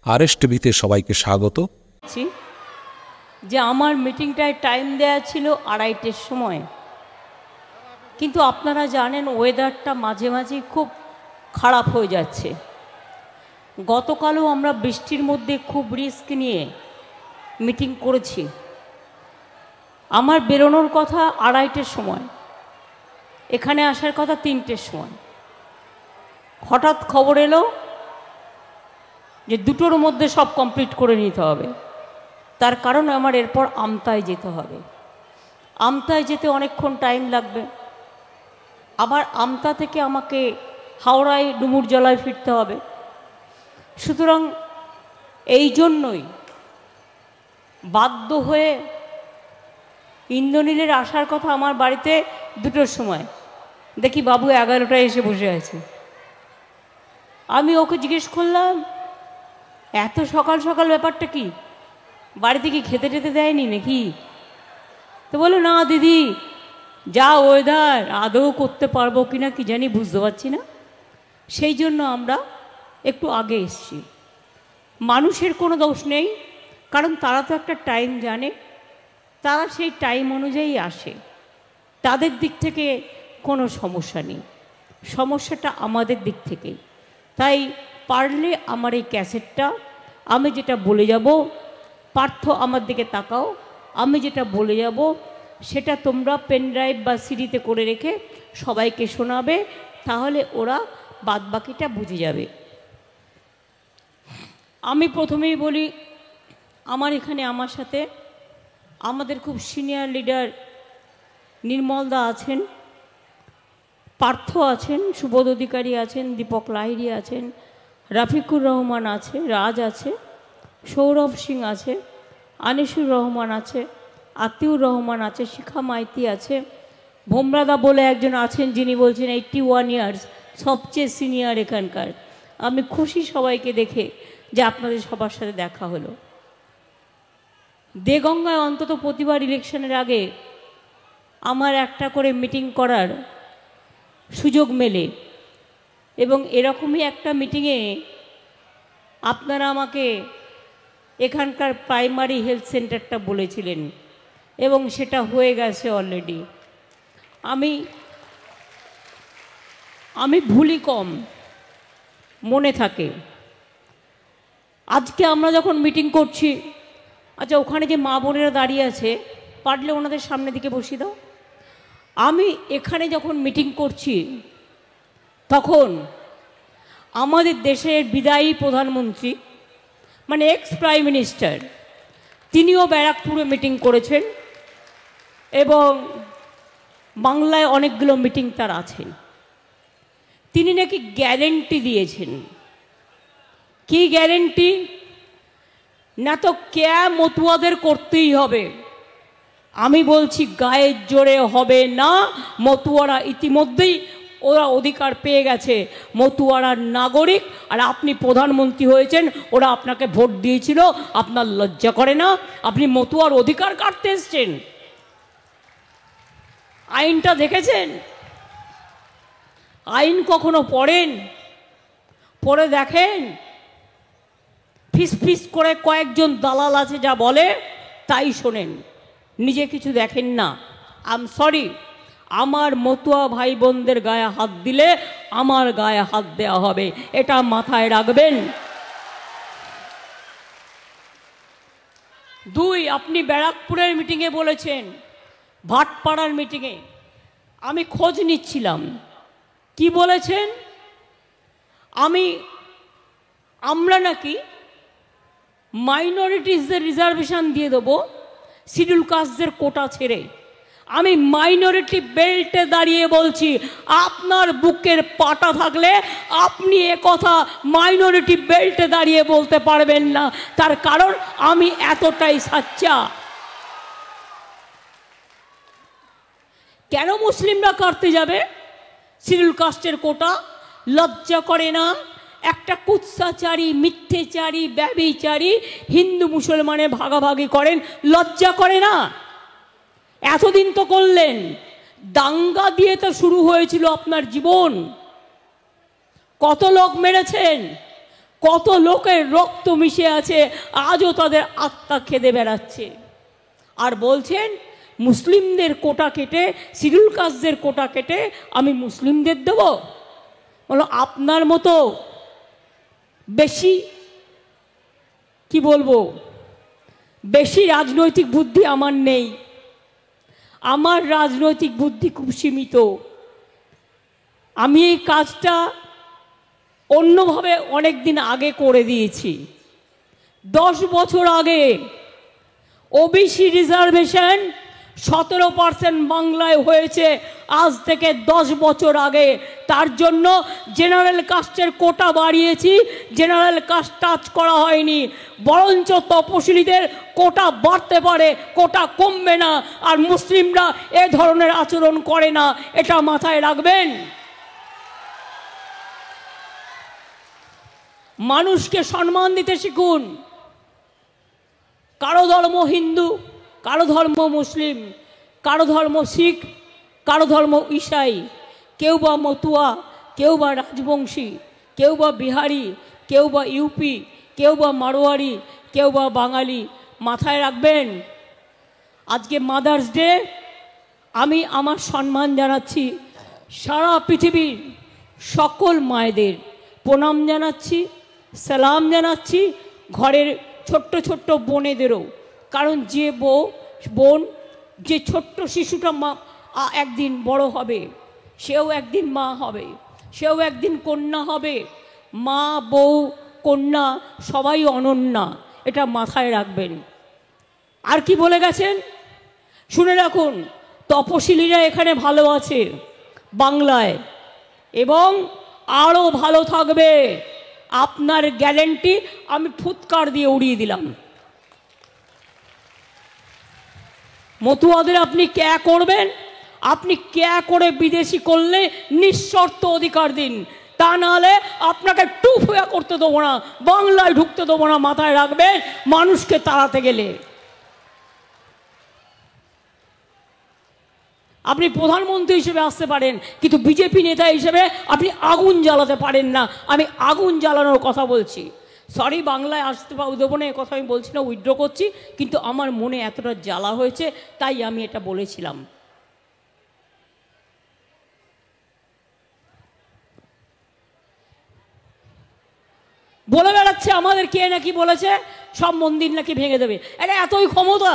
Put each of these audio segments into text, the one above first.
RS টিভিতে সবাইকে স্বাগত। যে আমার মিটিংটায় টাইম দেয়া ছিল 2:30-এর সময়, কিন্তু আপনারা জানেন ওয়েদারটা মাঝে মাঝে খুব খারাপ হয়ে যাচ্ছে। গতকালও আমরা বৃষ্টির মধ্যে খুব রিস্ক নিয়ে মিটিং করেছি। আমার বেরোনোর কথা 2:30-এর সময়, এখানে আসার কথা 3টের সময়। হঠাৎ খবর এলো যে 2টোর মধ্যে সব কমপ্লিট করে নিতে হবে। তার কারণ আমার এরপর আমতায় যেতে হবে। আমতায় যেতে অনেকক্ষণ টাইম লাগবে। আবার আমতা থেকে আমাকে হাওড়ায় ডুমুরজলায় ফিরতে হবে। সুতরাং এই জন্যই বাধ্য হয়ে ইন্দ্রনীলের আসার কথা আমার বাড়িতে 2টোর সময়, দেখি বাবু 11টায় এসে বসে আছে। আমি ওকে জিজ্ঞেস করলাম, এত সকাল সকাল ব্যাপারটা কি? বাড়িতে কি খেতে টেতে দেয়নি নাকি? তো বলো, না দিদি, যা ওয়েদার আদৌ করতে পারবো কিনা কি জানি, বুঝতে পারছি না, সেই জন্য আমরা একটু আগে এসছি। মানুষের কোনো দোষ নেই, কারণ তারা তো একটা টাইম জানে, তারা সেই টাইম অনুযায়ী আসে। তাদের দিক থেকে কোনো সমস্যা নেই, সমস্যাটা আমাদের দিক থেকেই। তাই পারলে আমার এই ক্যাসেটটা, আমি যেটা বলে যাব, পার্থ আমার দিকে তাকাও, আমি যেটা বলে যাব সেটা তোমরা পেন ড্রাইভ বা সিডিতে করে রেখে সবাইকে শোনাবে, তাহলে ওরা বাদবাকিটা বুঝে যাবে। আমি প্রথমেই বলি, আমার এখানে আমার সাথে আমাদের খুব সিনিয়র লিডার নির্মলদা আছেন, পার্থ আছেন, সুবোধ অধিকারী আছেন, দীপক লাহিড়ী আছেন, রাফিকুর রহমান আছে, রাজ আছে, সৌরভ সিং আছে, আনিসুর রহমান আছে, আতিউর রহমান আছে, শিখা মাইতি আছে, ভোমরাদা বলে একজন আছেন যিনি বলছেন 81 ইয়ার্স, সবচেয়ে সিনিয়র এখানকার। আমি খুশি সবাইকে দেখে যে আপনাদের সবার সাথে দেখা হলো। দেগঙ্গায় অন্তত প্রতিবার ইলেকশনের আগে আমার একটা করে মিটিং করার সুযোগ মেলে, এবং এরকমই একটা মিটিংয়ে আপনারা আমাকে এখানকার প্রাইমারি হেলথ সেন্টারটা বলেছিলেন, এবং সেটা হয়ে গেছে অলরেডি। আমি ভুলি কম, মনে থাকে। আজকে আমরা যখন মিটিং করছি, আচ্ছা ওখানে যে মা বোনেরা দাঁড়িয়ে আছে, পারলে ওনাদের সামনে দিকে বসিয়ে দাও। আমি এখানে যখন মিটিং করছি তখন আমাদের দেশের বিদায়ী প্রধানমন্ত্রী, মানে এক্স প্রাইম মিনিস্টার, তিনিও ব্যারাকপুরে মিটিং করেছেন, এবং বাংলায় অনেকগুলো মিটিং তার আছে। তিনি নাকি গ্যারেন্টি দিয়েছেন। কি গ্যারেন্টি? না তো মতুয়াদের করতেই হবে। আমি বলছি গায়ের জোরে হবে না। মতুয়ারা ইতিমধ্যেই ওরা অধিকার পেয়ে গেছে, মতুয়ারার নাগরিক, আর আপনি প্রধানমন্ত্রী হয়েছেন, ওরা আপনাকে ভোট দিয়েছিল। আপনার লজ্জা করে না? আপনি মতুয়ার অধিকার কাটতে এসছেন। আইনটা দেখেছেন? আইন কখনো পড়েন? পড়ে দেখেন? ফিস ফিস করে কয়েকজন দালাল আছে, যা বলে তাই শোনেন, নিজে কিছু দেখেন না। আই এম সরি, আমার মতুয়া ভাই বোনদের গায়ে হাত দিলে আমার গায়ে হাত দেওয়া হবে, এটা মাথায় রাখবেন। 2, আপনি ব্যারাকপুরের মিটিংয়ে বলেছেন, ভাটপাড়ার মিটিংয়ে আমি খোঁজ নিচ্ছিলাম, কি বলেছেন? আমরা নাকি মাইনরিটিসদের রিজার্ভেশন দিয়ে দেবো, শিডিউল কাস্টদের কোটা ছেড়ে। আমি মাইনরিটি বেল্টে দাঁড়িয়ে বলছি, আপনার বুকের পাটা থাকলে আপনি এ কথা মাইনরিটি বেল্টে দাঁড়িয়ে বলতে পারবেন না। তার কারণ আমি এতটাই সাচ্চা। কেন মুসলিমরা কাটতে যাবে শিডিউল কাস্টের কোটা? লজ্জা করে না? একটা কুৎসাচারী, মিথ্যেচারী, ব্যভিচারী হিন্দু মুসলমানের ভাগাভাগি করেন, লজ্জা করে না? এতদিন তো করলেন, দাঙ্গা দিয়ে তো শুরু হয়েছিল আপনার জীবন। কত লোক মেরেছেন, কত লোকের রক্ত মিশে আছে, আজও তাদের আত্মা খেদে বেড়াচ্ছে। আর বলছেন মুসলিমদের কোটা কেটে, শিডিউল কাস্টদের কোটা কেটে আমি মুসলিমদের দেব। বলো আপনার মতো বেশি কি বলবো, বেশি রাজনৈতিক বুদ্ধি আমার নেই। আমার রাজনৈতিক বুদ্ধি খুব সীমিত। আমি এই কাজটা অন্যভাবে অনেক দিন আগে করে দিয়েছি। 10 বছর আগে ওবিসি রিজার্ভেশন 17% বাংলায় হয়েছে, আজ থেকে 10 বছর আগে। তার জন্য জেনারেল কাস্টের কোটা বাড়িয়েছি, জেনারেল কাস্ট টাচ করা হয়নি। বরঞ্চ তপশিলীদের কোটা বাড়তে পারে, কোটা কমবে না। আর মুসলিমরা এ ধরনের আচরণ করে না, এটা মাথায় রাখবেন। মানুষকে সম্মান দিতে শিখুন। কারো ধর্ম হিন্দু, কারো ধর্ম মুসলিম, কারো ধর্ম শিখ, কারো ধর্ম ঈসাই, কেউ বা মতুয়া, কেউ বা রাজবংশী, কেউ বা বিহারি, কেউ বা ইউপি, কেউ বা মারোয়ারি, কেউ বা বাঙালি। মাথায় রাখবেন আজকে মাদার্স ডে। আমি আমার সম্মান জানাচ্ছি সারা পৃথিবীর সকল মায়েদের, প্রণাম জানাচ্ছি, সালাম জানাচ্ছি, ঘরের ছোট্ট ছোট্ট বোনেদেরও। কারণ যে বোন, যে ছোট্ট শিশুটা একদিন বড় হবে, সেও একদিন মা হবে, সেও একদিন কন্যা হবে। মা, বউ, কন্যা সবাই অনন্যা, এটা মাথায় রাখবেন। আর কি বলে গেছেন শুনে রাখুন, তপশিলীরা এখানে ভালো আছে বাংলায়, এবং আরও ভালো থাকবে। আপনার গ্যারেন্টি আমি ফুৎকার দিয়ে উড়িয়ে দিলাম। মতুয়াদের আপনি ক্যা করবেন? আপনি ক্যা করে বিদেশি করলে নিঃশর্ত অধিকার দিন, তা নাহলে আপনাকে টুফুয়া করতে দেবো না, বাংলায় ঢুকতে দেবো না। মাথায় রাখবেন মানুষকে তাড়াতে গেলে। আপনি প্রধানমন্ত্রী হিসেবে আসতে পারেন, কিন্তু বিজেপি নেতা হিসেবে আপনি আগুন জ্বালাতে পারেন না। আমি আগুন জ্বালানোর কথা বলছি। সরি, বাংলায় আসতে দেবো না এ কথা আমি বলছি না, উইথড্র করছি। কিন্তু আমার মনে এতটা জ্বালা হয়েছে, তাই আমি এটা বলেছিলাম। বলে বেড়াচ্ছে আমাদের কে নাকি বলেছে সব মন্দির নাকি ভেঙে দেবে। এটা এতই ক্ষমতা,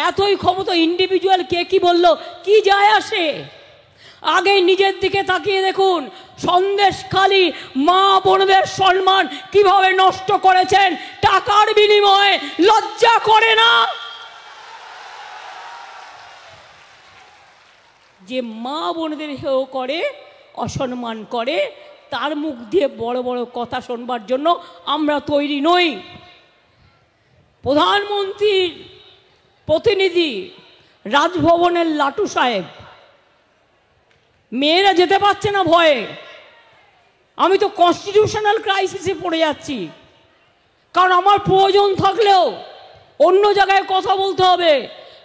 এতই ক্ষমতা। ইন্ডিভিজুয়াল কে কি বলল কি যায় আসে? আগে নিজের দিকে তাকিয়ে দেখুন, সন্দেশখালী মা বোনদের সম্মান কিভাবে নষ্ট করেছেন টাকার বিনিময়ে। লজ্জা করে না? যে মা বোনদের হেয় করে, অসম্মান করে, তার মুখ দিয়ে বড় বড় কথা শোনবার জন্য আমরা তৈরি নই। প্রধানমন্ত্রীর প্রতিনিধি রাজভবনের লাটু সাহেব, মেয়েরা যেতে পারছে না ভয়ে। আমি তো কনস্টিটিউশনাল ক্রাইসিসে পড়ে যাচ্ছি, কারণ আমার প্রয়োজন থাকলেও অন্য জায়গায় কথা বলতে হবে,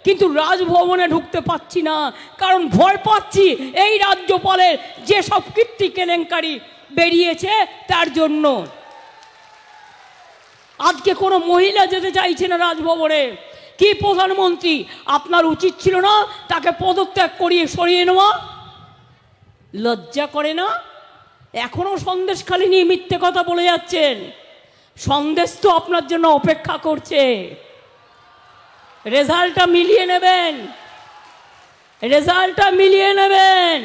কিন্তু রাজভবনে ঢুকতে পাচ্ছি না, কারণ ভয় পাচ্ছি এই রাজ্যপালের যে সব কীর্তি কেলেঙ্কারি বেরিয়েছে তার জন্য। আজকে কোনো মহিলা যেতে চাইছে না রাজভবনে। কি প্রধানমন্ত্রী, আপনার উচিত ছিল না তাকে পদত্যাগ করিয়ে সরিয়ে নেওয়া? লজ্জা করে না? এখনো সন্দেশখালী নিয়ে মিথ্যে কথা বলে যাচ্ছেন। সন্দেশ তো আপনার জন্য অপেক্ষা করছে। রেজাল্টটা মিলিয়ে নেবেন, রেজাল্টটা মিলিয়ে নেবেন।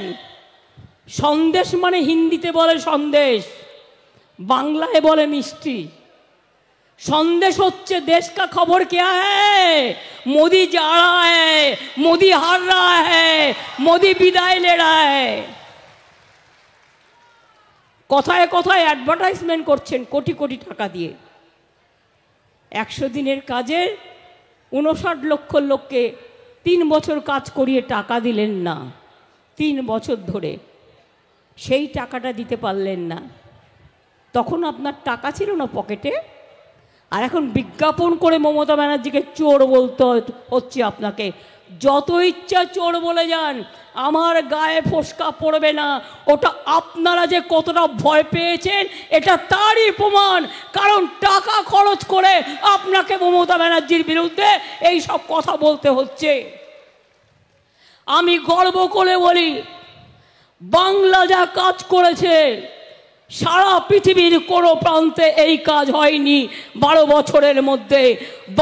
সন্দেশ মানে হিন্দিতে বলে সন্দেশ, বাংলায় বলে মিষ্টি। संदेश होच्छे देश का खबर क्या है, मोदी जा रहा है, मोदी हार रहा है, मोदी विदाई ले रहा है। কথায় কথায় অ্যাডভার্টাইজমেন্ট করছেন কোটি কোটি টাকা দিয়ে। 100 দিনের কাজে 59 লক্ষ লোককে 3 বছর কাজ করিয়ে টাকা দিলেন না, 3 বছর ধরে সেই টাকাটা দিতে পারলেন না। তখন আপনার টাকা ছিল না পকেটে, আর এখন বিজ্ঞাপন করে মমতা ব্যানার্জিকে চোর বলতে হচ্ছে আপনাকে। যত ইচ্ছা চোর বলে যান, আমার গায়ে ফোসকা পড়বে না। ওটা আপনারা যে কতটা ভয় পেয়েছেন এটা তারই প্রমাণ, কারণ টাকা খরচ করে আপনাকে মমতা ব্যানার্জির বিরুদ্ধে এই সব কথা বলতে হচ্ছে। আমি গর্ব করে বলি, বাংলা যা কাজ করেছে সারা পৃথিবীর কোনো প্রান্তে এই কাজ হয়নি 12 বছরের মধ্যে।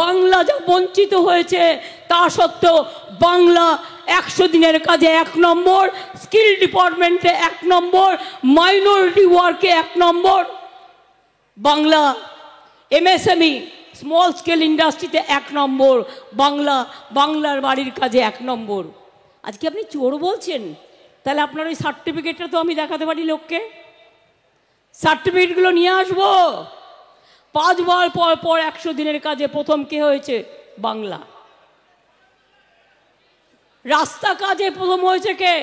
বাংলা যা বঞ্চিত হয়েছে তা সত্ত্বেও বাংলা 100 দিনের কাজে 1 নম্বর, স্কিল ডিপার্টমেন্টে 1 নম্বর, মাইনরিটি ওয়ার্কে 1 নম্বর, বাংলা এমএসএমই স্মল স্কেল ইন্ডাস্ট্রিতে 1 নম্বর, বাংলার বাড়ির কাজে 1 নম্বর। আজকে আপনি চোর বলছেন, তাহলে আপনার ওই সার্টিফিকেটটা তো আমি দেখাতে পারি লোককে। সার্টিফিকেটগুলো নিয়ে আসবো। 5 বার পর পর 100 দিনের কাজে প্রথম কে হয়েছে? বাংলা। রাস্তা কাজে প্রথম হয়েছে কে?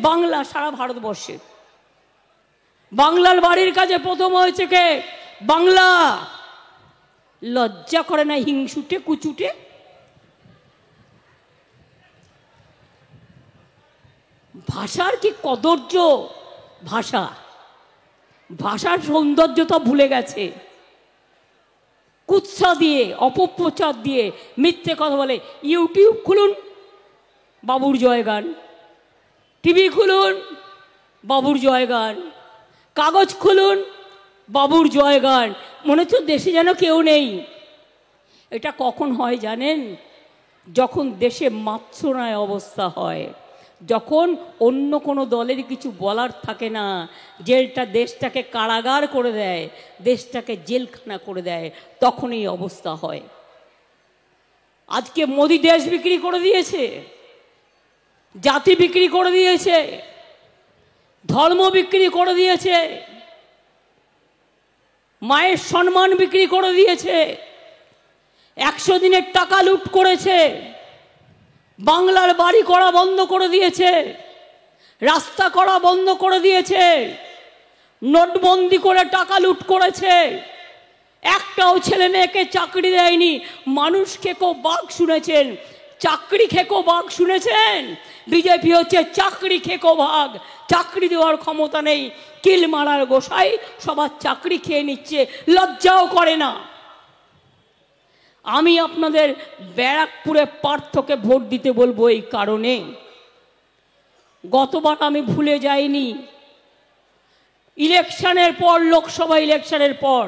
বাংলা। সারা ভারতবর্ষে বাংলার বাড়ির কাজে প্রথম হয়েছে কে? বাংলা। লজ্জা করে না হিংসুটে কুচুটে? ভাষার কি কদর্য! ভাষার সৌন্দর্যতা ভুলে গেছে। কুৎসা দিয়ে, অপপ্রচার দিয়ে মিথ্যে কথা বলে। ইউটিউব খুলুন, বাবুর জয়গান। টিভি খুলুন, বাবুর জয়গান। কাগজ খুলুন, বাবুর জয়গান। মনে হচ্ছে দেশে যেন কেউ নেই। এটা কখন হয় জানেন? যখন দেশে মাৎসরায় অবস্থা হয়, যখন অন্য কোনো দলের কিছু বলার থাকে না, জেলটা দেশটাকে কারাগার করে দেয়, দেশটাকে জেলখানা করে দেয়, তখন এই অবস্থা হয়। আজকে মোদি দেশ বিক্রি করে দিয়েছে, জাতি বিক্রি করে দিয়েছে, ধর্ম বিক্রি করে দিয়েছে, মায়ের সম্মান বিক্রি করে দিয়েছে, 100 দিনের টাকা লুট করেছে, বাংলার বাড়ি করা বন্ধ করে দিয়েছে, রাস্তা করা বন্ধ করে দিয়েছে, নোটবন্দি করে টাকা লুট করেছে, একটাও ছেলে মেয়েকে চাকরি দেয়নি। মানুষ খেকো বাঘ শুনেছেন, চাকরি খেকো বাঘ শুনেছেন? বিজেপি হচ্ছে চাকরি খেকো বাঘ। চাকরি দেওয়ার ক্ষমতা নেই, কিল মারার গোসাই সবার চাকরি খেয়ে নিচ্ছে, লজ্জাও করে না। আমি আপনাদের ব্যারাকপুরে পার্থকে ভোট দিতে বলবো এই কারণে, গতবার আমি ভুলে যাইনি। ইলেকশনের পর, লোকসভা ইলেকশনের পর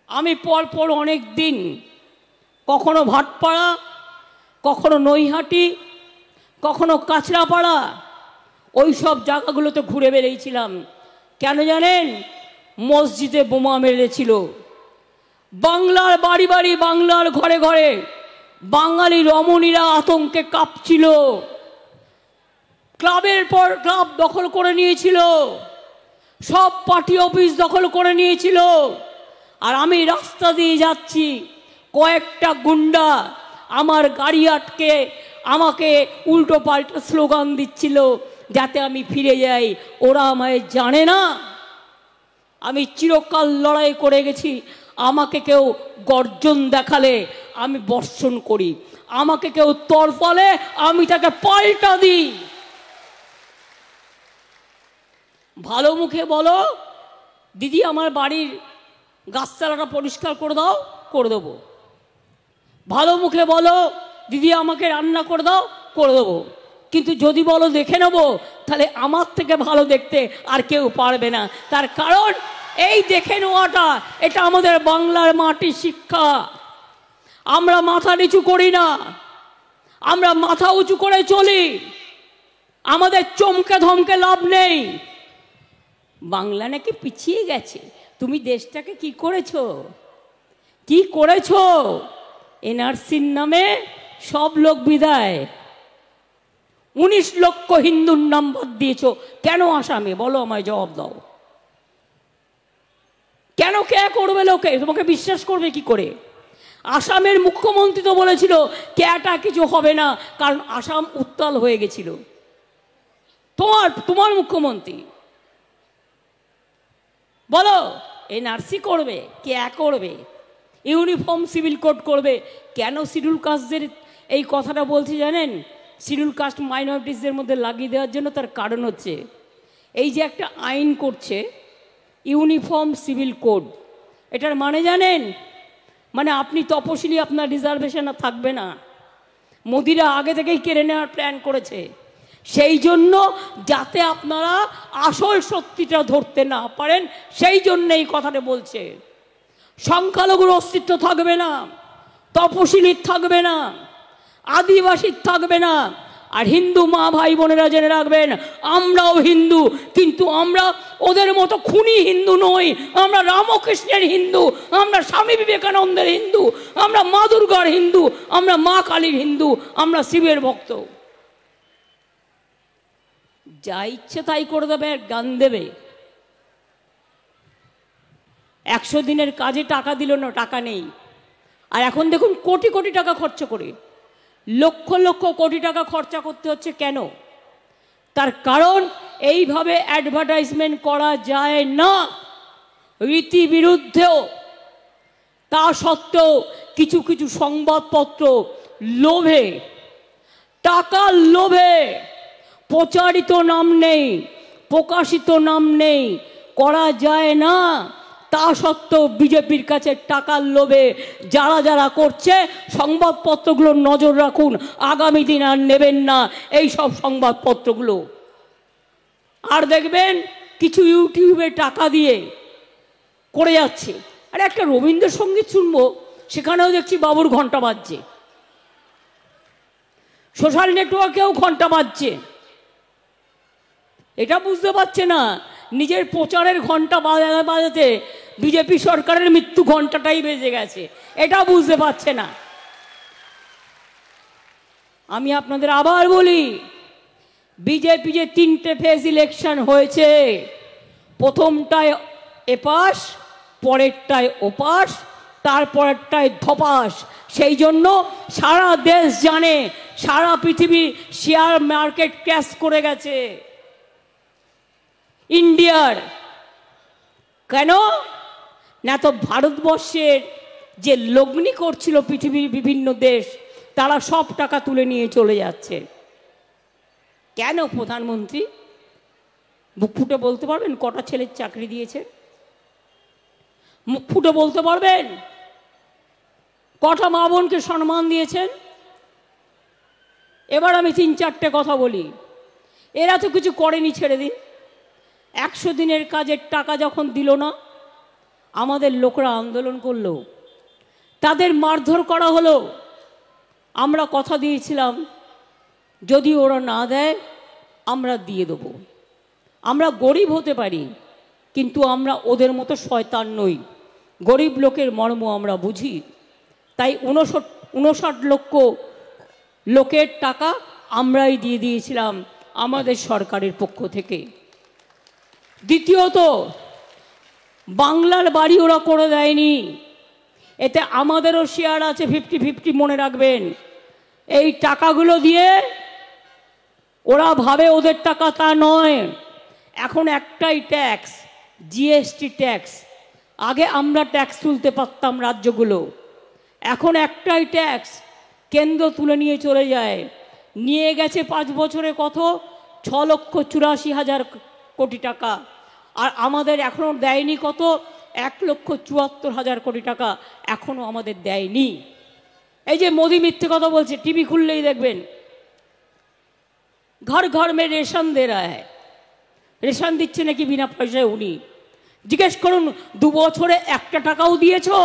আমি পরপর অনেক দিন কখনো ভাটপাড়া, কখনো নৈহাটি, কখনো কাঁচরাপাড়া, ওই সব জায়গাগুলোতে ঘুরে বেরিয়েছিলাম। কেন জানেন? মসজিদে বোমা মেরেছিল। বাংলার বাড়ি বাড়ি, বাংলার ঘরে ঘরে বাঙালি রমণীরা আতঙ্কে কাঁপছিল। ক্লাবের পর ক্লাব দখল করে নিয়েছিল, সব পার্টি অফিস দখল করে নিয়েছিল। আর আমি রাস্তা দিয়ে যাচ্ছি, কয়েকটা গুন্ডা আমার গাড়ি আটকে আমাকে উল্টো পাল্টা স্লোগান দিচ্ছিল যাতে আমি ফিরে যাই। ওরা আমায় জানে না, আমি চিরকাল লড়াই করে গেছি। আমাকে কেউ গর্জন দেখালে আমি বর্ষণ করি, আমাকে কেউ তরফালে আমি তাকে পাল্টা দিই। ভালো মুখে বলো, দিদি আমার বাড়ির গাছতলাটা পরিষ্কার করে দাও, করে দেবো। ভালো মুখে বলো, দিদি আমাকে রান্না করে দাও, করে দেবো। কিন্তু যদি বলো দেখে নেবো, তাহলে আমার থেকে ভালো দেখতে আর কেউ পারবে না। তার কারণ এই দেখে নেওয়াটা, এটা আমাদের বাংলার মাটির শিক্ষা। আমরা মাথা নিচু করি না, আমরা মাথা উঁচু করে চলি। আমাদের চমকে ধমকে লাভ নেই। বাংলা নাকি পিছিয়ে গেছে, তুমি দেশটাকে কি করেছো? কি করেছো? এনআরসির নামে সব লোক বিদায়। 19 লক্ষ হিন্দুর নাম বাদ দিয়েছ কেন আসামে? বলো আমায়, জবাব দাও। কেন? কে করবে লোকে? তোমাকে বিশ্বাস করবে কি করে? আসামের মুখ্যমন্ত্রী তো বলেছিল কেটা কিছু হবে না, কারণ আসাম উত্তাল হয়ে গেছিল। তোমার মুখ্যমন্ত্রী বলো এনআরসি করবে, কে করবে, ইউনিফর্ম সিভিল কোড করবে, কেন শিডিউল কাস্টদের এই কথাটা বলছি জানেন, শিডিউল কাস্ট মাইনরিটিসদের মধ্যে লাগিয়ে দেওয়ার জন্য। তার কারণ হচ্ছে এই যে একটা আইন করছে ইউনিফর্ম সিভিল কোড, এটার মানে জানেন, মানে আপনি তপশিলি, আপনার রিজার্ভেশন থাকবে না। মোদিরা আগে থেকেই কেড়ে নেওয়ার প্ল্যান করেছে, সেই জন্য যাতে আপনারা আসল সত্যিটা ধরতে না পারেন, সেই জন্য এই কথাটা বলছে। সংখ্যালঘুর অস্তিত্ব থাকবে না, তপশিলির থাকবে না, আদিবাসীর থাকবে না। আর হিন্দু মা ভাই বোনেরা জেনে রাখবেন, আমরাও হিন্দু, কিন্তু আমরা ওদের মতো খুনি হিন্দু নই। আমরা রামকৃষ্ণের হিন্দু, আমরা স্বামী বিবেকানন্দের হিন্দু, আমরা মা দুর্গার হিন্দু, আমরা মা কালীর হিন্দু, আমরা শিবের ভক্ত। যা ইচ্ছে তাই করে দেবে, গান দেবে। 100 দিনের কাজে টাকা দিল না, টাকা নেই। আর এখন দেখুন কোটি কোটি টাকা খরচ করে, লক্ষ লক্ষ কোটি টাকা খরচা করতে হচ্ছে কেন? তার কারণ এইভাবে অ্যাডভার্টাইজমেন্ট করা যায় না, রীতি বিরুদ্ধেও। তা সত্ত্বেও কিছু কিছু সংবাদপত্র লোভে, টাকার লোভে, প্রচারিত নাম নেই, প্রকাশিত নাম নেই, করা যায় না। তা সত্ত্বেও বিজেপির কাছে টাকার লোভে যারা যারা করছে, সংবাদপত্রগুলোর নজর রাখুন, আগামী দিন আর নেবেন না এই সব সংবাদপত্রগুলো। আর দেখবেন কিছু ইউটিউবে টাকা দিয়ে করে যাচ্ছে। আর একটা রবীন্দ্রসঙ্গীত শুনবো, সেখানেও দেখছি বাবুর ঘন্টা বাজছে, সোশ্যাল নেটওয়ার্কেও ঘন্টা বাজছে। এটা বুঝতে পারছে না, নিজের প্রচারের ঘন্টা বাজাতে বাজাতে বিজেপি সরকারের মৃত্যু ঘন্টাটাই বেজে গেছে, এটা বুঝতে পারছে না। আমি আপনাদের আবার বলি, বিজেপি যে 3টে ফেজ ইলেকশন হয়েছে, প্রথমটায় এপাশ, পরেরটায় ওপাশ, তারপরেরটায় ধপাস। সেই জন্য সারা দেশ জানে, সারা পৃথিবী শেয়ার মার্কেট ক্র্যাশ করে গেছে ইন্ডিয়ার। কেন না, তো ভারতবর্ষের যে লগ্নি করছিল পৃথিবীর বিভিন্ন দেশ, তারা সব টাকা তুলে নিয়ে চলে যাচ্ছে। কেন? প্রধানমন্ত্রী মুখ ফুটে বলতে পারবেন কটা ছেলের চাকরি দিয়েছে? মুখ ফুটে বলতে পারবেন কটা মা বোনকে সম্মান দিয়েছেন? এবার আমি 3-4টে কথা বলি। এরা তো কিছু করেনি, ছেড়ে দিন। 100 দিনের কাজের টাকা যখন দিল না, আমাদের লোকরা আন্দোলন করলো, তাদের মারধর করা হলো। আমরা কথা দিয়েছিলাম যদি ওরা না দেয় আমরা দিয়ে দেব। আমরা গরিব হতে পারি, কিন্তু আমরা ওদের মতো শয়তান নই। গরিব লোকের মর্ম আমরা বুঝি। তাই 59 লক্ষ লোকের টাকা আমরাই দিয়ে দিয়েছিলাম আমাদের সরকারের পক্ষ থেকে। দ্বিতীয়ত, বাংলার বাড়ি ওরা করে দেয়নি, এতে আমাদেরও শেয়ার আছে 50-50, মনে রাখবেন। এই টাকাগুলো দিয়ে ওরা ভাবে ওদের টাকা, তা নয়। এখন একটাই ট্যাক্স, জিএসটি ট্যাক্স। আগে আমরা ট্যাক্স তুলতে পারতাম রাজ্যগুলো, এখন একটাই ট্যাক্স, কেন্দ্র তুলে নিয়ে চলে যায়। নিয়ে গেছে 5 বছরে কত? 6,84,000 কোটি টাকা। আর আমাদের এখনও দেয়নি কত? 1,74,000 কোটি টাকা এখনও আমাদের দেয়নি। এই যে মোদি মিথ্যে কথা বলছে, টিভি খুললেই দেখবেন ঘর ঘর মে রেশন দে রা হ্যায়। রেশন দিচ্ছে নাকি বিনা পয়সায় উনি? জিজ্ঞেস করুন 2 বছরে একটা টাকাও দিয়েছো?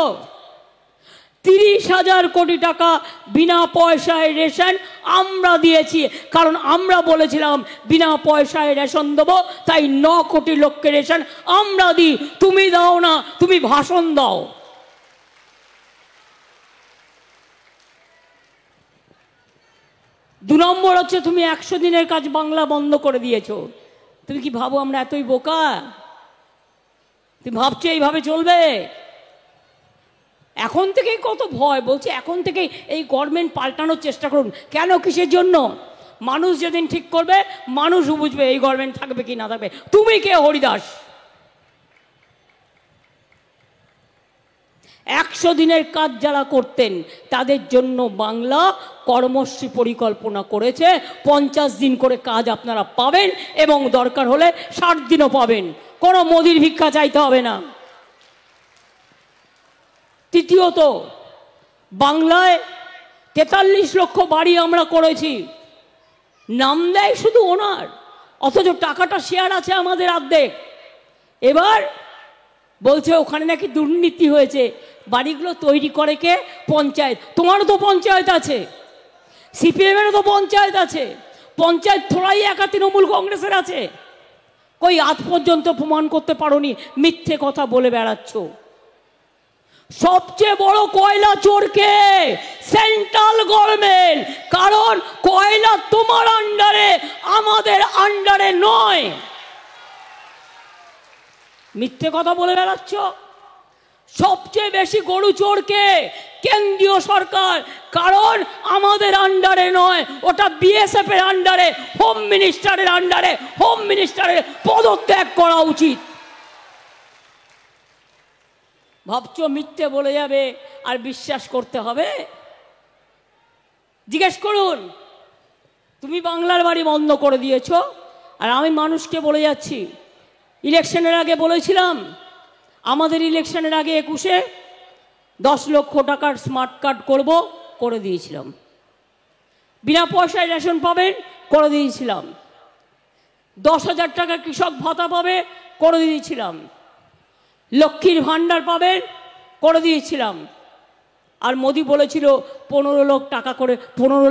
30,000 কোটি টাকা বিনা পয়সায় রেশন আমরা দিয়েছি, কারণ আমরা বলেছিলাম বিনা পয়সায় রেশন দেবো, তাই 9 কোটি লোককে রেশন আমরা দিই। তুমি দাও না, তুমি ভাষণ দাও। দু নম্বর হচ্ছে, তুমি 100 দিনের কাজ বাংলা বন্ধ করে দিয়েছো। তুমি কি ভাবো আমরা এতই বোকা? তুমি ভাবছো এইভাবে চলবে? এখন থেকেই কত ভয়, বলছে এখন থেকেই এই গভর্নমেন্ট পাল্টানোর চেষ্টা করুন। কেন? কিসের জন্য? মানুষ যেদিন ঠিক করবে, মানুষও বুঝবে এই গভর্নমেন্ট থাকবে কি না থাকবে। তুমি কে হরিদাস? 100 দিনের কাজ যারা করতেন তাদের জন্য বাংলা কর্মশ্রী পরিকল্পনা করেছে। 50 দিন করে কাজ আপনারা পাবেন এবং দরকার হলে 60 দিনও পাবেন। কোনো মোদির ভিক্ষা চাইতে হবে না। তৃতীয়ত, বাংলায় 43 লক্ষ বাড়ি আমরা করেছি। নাম দেয় শুধু ওনার, অথচ টাকাটা শেয়ার আছে আমাদের অর্ধেক। এবার বলছে ওখানে নাকি দুর্নীতি হয়েছে। বাড়িগুলো তৈরি করে কে? পঞ্চায়েত। তোমারও তো পঞ্চায়েত আছে, সিপিএমেরও তো পঞ্চায়েত আছে। পঞ্চায়েত থোড়াই একা তৃণমূল কংগ্রেসের আছে। কই আজ পর্যন্ত প্রমাণ করতে পারোনি, মিথ্যে কথা বলে বেড়াচ্ছ। সবচেয়ে বড় কয়লা চোরকে সেন্ট্রাল গভর্নমেন্ট, কারণ কয়লা তোমার আন্ডারে, আমাদের আন্ডারে নয়। মিথ্যে কথা বলে বেড়াচ্ছ। সবচেয়ে বেশি গরু চোরকে কেন্দ্রীয় সরকার, কারণ আমাদের আন্ডারে নয়, ওটা বিএসএফ এর আন্ডারে, হোম মিনিস্টারের আন্ডারে। হোম মিনিস্টারের পদত্যাগ করা উচিত। ভাবছো মিথ্যে বলে যাবে আর বিশ্বাস করতে হবে? জিজ্ঞেস করুন। তুমি বাংলার বাড়ি বন্ধ করে দিয়েছ, আর আমি মানুষকে বলে যাচ্ছি, ইলেকশনের আগে বলেছিলাম, আমাদের ইলেকশনের আগে 21-এ 10 লক্ষ টাকার স্মার্ট কার্ড করব, করে দিয়েছিলাম। বিনা পয়সায় রেশন পাবেন, করে দিয়েছিলাম। 10,000 টাকা কৃষক ভাতা পাবে, করে দিয়েছিলাম। লক্ষ্মীর ভাণ্ডার পাবেন, করে দিয়েছিলাম। আর মোদি বলেছিল 15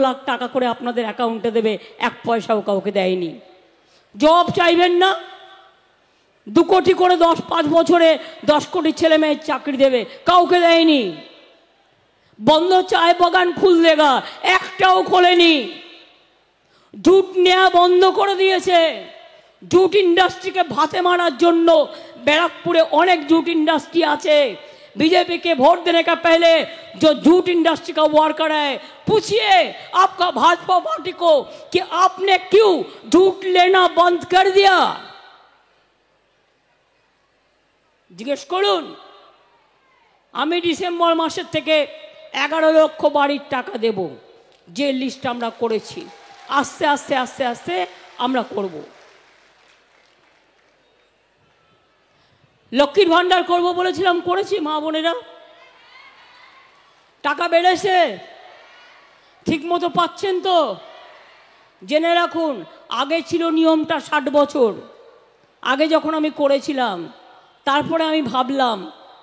লাখ টাকা করে আপনাদের অ্যাকাউন্টে দেবে, 1 পয়সাও কাউকে দেয়নি। জব চাইবেন না, 2 কোটি করে 5 বছরে 10 কোটি ছেলে মেয়ের চাকরি দেবে, কাউকে দেয়নি। বন্ধ চায় বাগান খুল দেগা, একটাও খোলেনি। জুট নেওয়া বন্ধ করে দিয়েছে। জুট ইন্ডাস্ট্রিকে ভাতে মারার জন্য बैरकपुर अनेक जूट इंडस्ट्री आछे। बीजेपी के वोट देने का पहले जो जूट इंडस्ट्री का वर्कर है, पूछिए आपका भाजपा पार्टी को कि आपने क्यों जूट लेना बंद कर दिया। जिज्ञेस करुन। आमी डिसेम्बर मासेर थेके 11 लक्ष बाड़ीर टाका देब, जे लिस्ट आमरा करेछि। आस्ते आस्ते आस्ते आस्ते आमरा करब। लक्ष्मीर भाण्डार करब बोलेছিলাম, করেছি। মা বোনেরা টাকা বেড়েছে, ঠিকমতো পাচ্ছেন তো? জেনে রাখুন, আগে ছিল নিয়মটা 60 বছর। আগে যখন আমি করেছিলাম, তারপরে আমি ভাবলাম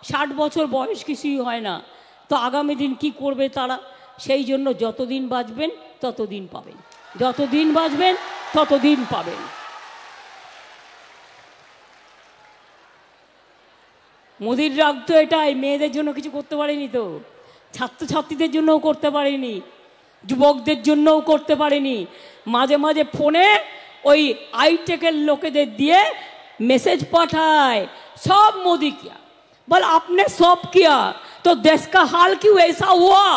60 বছর বয়স কিছুই হয় না, তো আগামী দিন কি করবে তারা? সেই জন্য যতদিন বাঁচবেন ততদিন পাবেন, যতদিন বাঁচবেন ততদিন পাবেন। মোদির রাগ তো এটাই, মেয়েদের জন্য কিছু করতে পারেনি তো, ছাত্রছাত্রীদের জন্যও করতে পারেনি, যুবকদের জন্যও করতে পারেনি। মাঝে মাঝে ফোনে ওই আইটেকের লোকেদের দিয়ে মেসেজ পাঠায়, सब मोदी किया। बोल आपने सब किया तो देश का हाल क्यों ऐसा हुआ?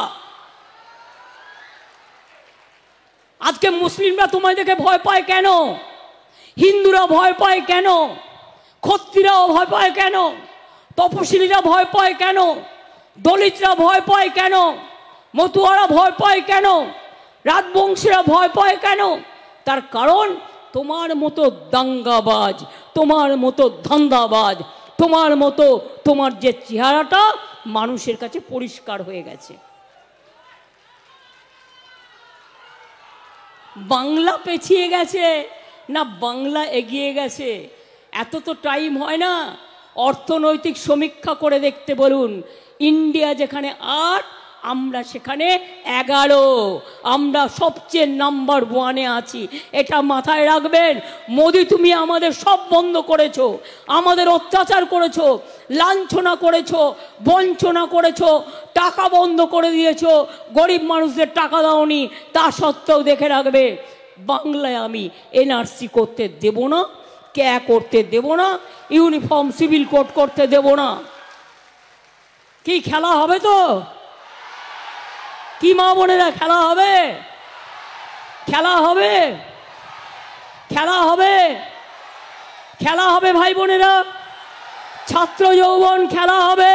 आज के मुस्लिमरा तुम्हारे देखे भय पाए केन? हिंदूरा भय पाए केन? क्षत्रियराও भय पाए केन? तपशिलीरा भय पाए केन? दलितरा भय पाए केन? मতুয়ারা भय पाए केन? राजबंशीरा भय पाए केन? तार कारण তোমার মতো দাঙ্গাবাজ, তোমার মতো ধান্দাবাজ, তোমার মতো তোমার যে চেহারাটা মানুষের কাছে পরিষ্কার হয়ে গেছে। বাংলা পেছিয়ে গেছে না বাংলা এগিয়ে গেছে? এত তো টাইম হয় না। অর্থনৈতিক সমীক্ষা করে দেখতে বলুন। ইন্ডিয়া যেখানে 8, আমরা সেখানে 11। আমরা সবচেয়ে নাম্বার 1-এ আছি, এটা মাথায় রাখবেন। মোদি তুমি আমাদের সব বন্ধ করেছো, আমাদের অত্যাচার করেছো, লাঞ্ছনা করেছো, বঞ্চনা করেছো, টাকা বন্ধ করে দিয়েছো, গরিব মানুষদের টাকা দাওনি। তা সত্ত্বেও দেখে রাখবে, বাংলায় আমি এনআরসি করতে দেব না, ক্যা করতে দেব না, ইউনিফর্ম সিভিল কোড করতে দেব না। কি খেলা হবে তো? কি মা বোনেরা খেলা হবে? খেলা হবে, খেলা হবে, খেলা হবে ভাই বোনেরা। ছাত্র যৌবন খেলা হবে,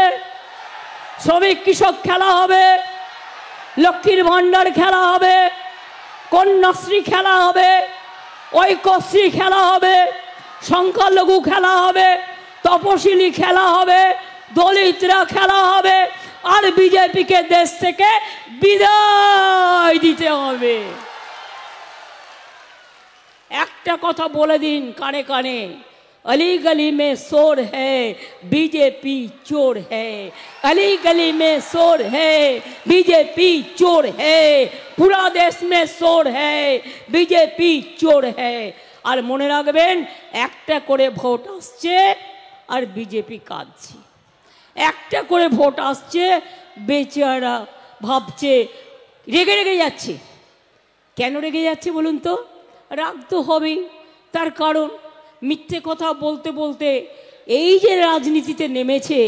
শ্রমিক কৃষক খেলা হবে, লক্ষ্মীর ভাণ্ডার খেলা হবে, কন্যাশ্রী খেলা হবে, ঐক্যশ্রী খেলা হবে, সংখ্যালঘু খেলা হবে, তপশিলি খেলা হবে, দলিতরা খেলা হবে, আর বিজেপিকে দেশ থেকে বিদায় দিতে হবে। একটা কথা বলে দিন কানে কানে, अली गली में शोर है बीजेपी चोर है, अली गली में शोर है बीजेपी चोर है, पूरा देश में शोर है बीजेपी चोर है। আর মনে রাখবেন, একটা করে ভোট আসছে আর বিজেপি কাঁদছে, একটা করে ভোট আসছে, বেচারা ভাবছে, রেগে রেগে যাচ্ছে। কেন রেগে যাচ্ছে বলুন তো? রাগ তো হবেই, তার কারণ মিথ্যে কথা বলতে বলতে এই যে রাজনীতিতে নেমেছে,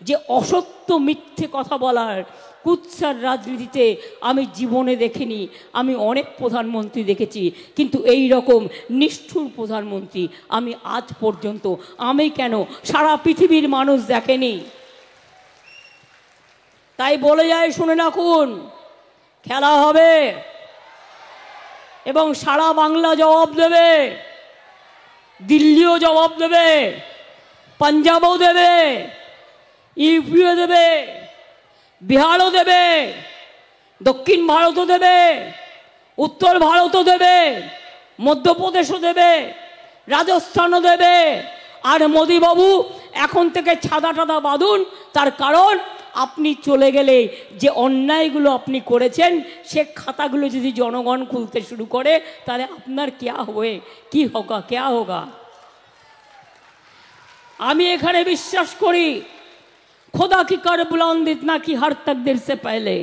যে অসত্য মিথ্যে কথা বলার কুৎসার রাজনীতিতে আমি জীবনে দেখিনি। আমি অনেক প্রধানমন্ত্রী দেখেছি, কিন্তু এই রকম নিষ্ঠুর প্রধানমন্ত্রী আমি আজ পর্যন্ত, আমি কেন সারা পৃথিবীর মানুষ দেখেনি। তাই বলে যায়, শুনে রাখুন, খেলা হবে এবং সারা বাংলা জবাব দেবে, দিল্লিও জবাব দেবে, পাঞ্জাবও দেবে, ইউপিও দেবে, বিহারও দেবে, দক্ষিণ ভারতও দেবে, উত্তর ভারতও দেবে, মধ্যপ্রদেশও দেবে, রাজস্থানও দেবে। আর মোদিবাবু এখন থেকে ছাদা টাদা বাঁধুন, তার কারণ আপনি চলে গেলে যে অন্যায়গুলো আপনি করেছেন সে খাতাগুলো যদি জনগণ খুলতে শুরু করে, তাহলে আপনার क्या হবে, কি হোগা, क्या होगा। আমি এখানে বিশ্বাস করি, खुदा की कर बुलंद इतना कि हर तकदीर से पहले,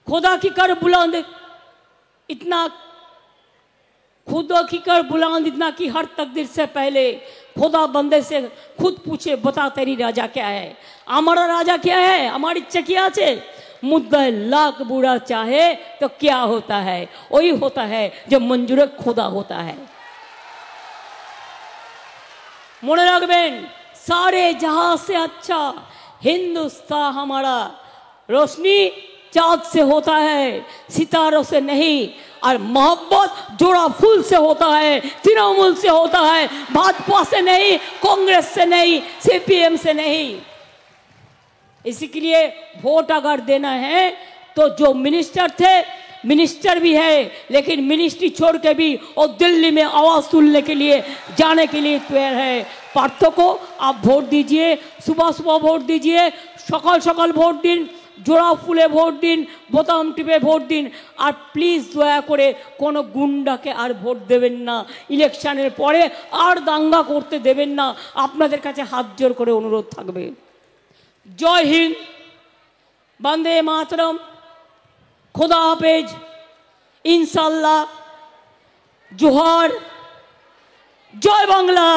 खुदा की कर बुलंद इतना, खुदा की कर बुलंद इतना कि हर तकदीर से पहले खुदा बंदे से खुद पूछे, बता तेरी राजा क्या है। हमारा राजा क्या है, हमारी इच्छा क्या है। मुद्दा लाख बुरा चाहे तो क्या होता है, वही होता है जो मंजूर खुदा होता है। মনে রাখবেন, सारे जहां से अच्छा हिंदुस्तान हमारा, रोशनी चाँद से होता है, सितारों से नहीं। और मोहब्बत जोड़ा फूल से होता है, तृणमूल से होता है, भाजपा से नहीं, कांग्रेस से नहीं, सीपीएम से नहीं। इसी के लिए वोट अगर देना है तो जो मिनिस्टर थे, मिनिस्टर भी है, लेकिन मिनिस्ट्री छोड़ के भी और दिल्ली में आवाज़ सुनने के लिए जाने के लिए तैयार है। पार्थों को आप वोट दीजिए, सुबह सुबह वोट दीजिए, सकाल सकाल वोट दिन, जोड़ा फुले भोट दिन, बोताम टिपे भोट दिन। और प्लिज दया करे कोनो गुंडाके आर भोट देवें ना, इलेक्शनेर परे आर दांगा करते देवें ना। आपनादेर काछे हाथ जोड़ करे अनुरोध थाकबे। जय हिंद, वंदे मातरम, खुदा हाफेज, इंशाल्लाह, जोहार, जय बांग्ला,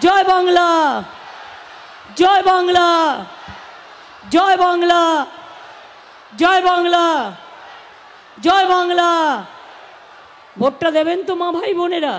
जय बांग्ला, जय बांग्ला, जय बांग्ला, जय बांग्ला, जय बांग्ला। ভোটটা দেবেন তো মা ভাই বোনেরা।